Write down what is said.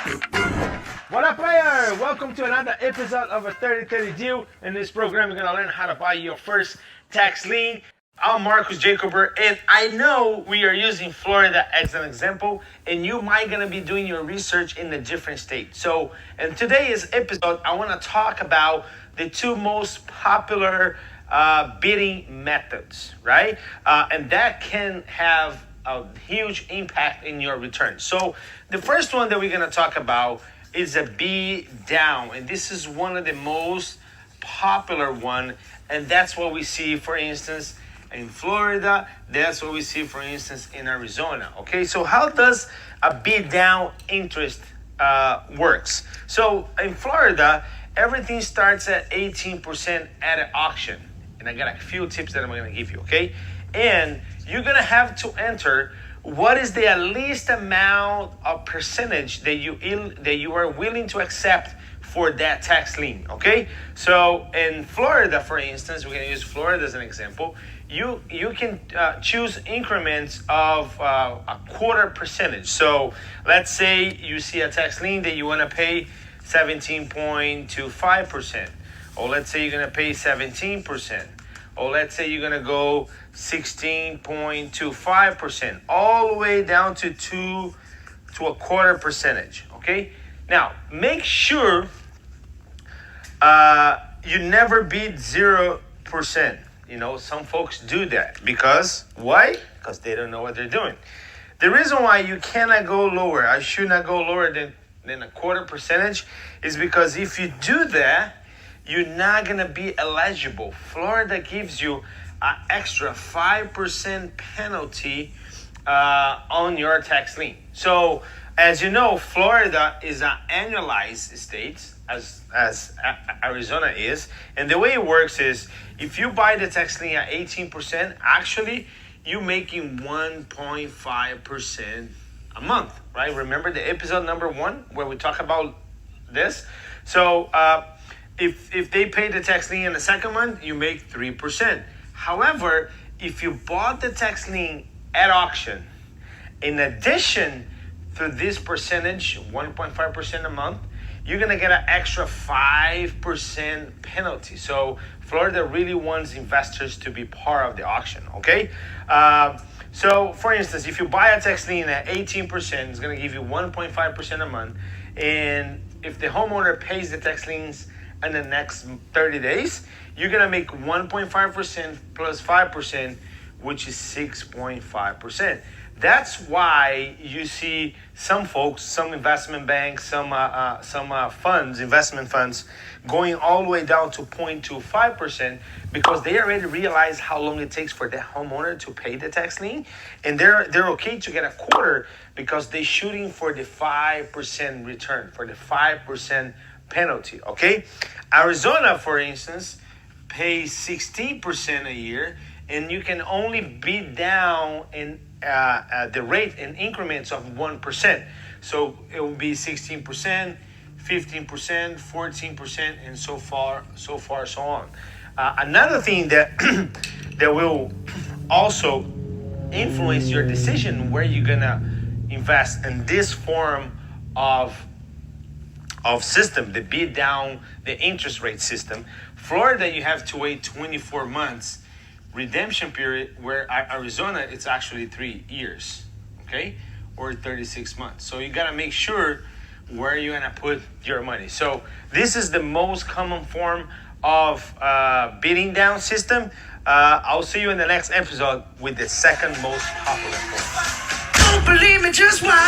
What up, player? Welcome to another episode of a 30-30 Deal. In this program, you're going to learn how to buy your first tax lien. I'm Marcus Jacober, and I know we are using Florida as an example, and you might going to be doing your research in the different states. So, in today's episode, I want to talk about the two most popular bidding methods, right? And that can have a huge impact in your return. So, the first one that we're going to talk about is a bid down, and this is one of the most popular one, and that's what we see, for instance, in Florida. That's what we see, for instance, in Arizona. Okay, so how does a bid down interest works? So in Florida, everything starts at 18% at an auction, and I got a few tips that I'm going to give you. Okay, and you're going to have to enter what is the least amount of percentage that you are willing to accept for that tax lien. Okay, so in Florida, for instance, we're going to use Florida as an example. You can choose increments of a quarter percentage. So let's say you see a tax lien that you want to pay 17.25%, or let's say you're going to pay 17%. Or let's say you're going to go 16.25%, all the way down to a quarter percentage, okay? Now, make sure you never bid 0%. You know, some folks do that. Because, why? Because they don't know what they're doing. The reason why you cannot go lower, I should not go lower than a quarter percentage, is because if you do that, you're not going to be eligible. Florida gives you an extra 5% penalty on your tax lien. So, as you know, Florida is an annualized state, as Arizona is. And the way it works is, if you buy the tax lien at 18%, actually, you're making 1.5% a month, right? Remember the episode number 1 where we talk about this? So, if they pay the tax lien in the second month, you make 3%. However, if you bought the tax lien at auction, in addition to this percentage, 1.5% a month, you're going to get an extra 5% penalty. So Florida really wants investors to be part of the auction, okay? So for instance, if you buy a tax lien at 18%, it's going to give you 1.5% a month. And if the homeowner pays the tax liens in the next 30 days, you're going to make 1.5% plus 5%, which is 6.5%. That's why you see some folks, some investment banks, some funds, investment funds, going all the way down to 0.25%, because they already realize how long it takes for the homeowner to pay the tax lien, and they're okay to get a quarter because they're shooting for the 5% return, for the 5% penalty, okay? Arizona, for instance, pays 16% a year, and you can only bid down in the rate in increments of 1%. So it will be 16%, 15%, 14%, and so on. Another thing that that will also influence your decision where you're gonna invest in this form of system, the bid down, the interest rate system. Florida, you have to wait 24 months redemption period, where Arizona, it's actually 3 years, okay, or 36 months. So you gotta make sure where you're gonna put your money. So this is the most common form of bidding down system. I'll see you in the next episode with the second most popular form. Don't believe me, just watch.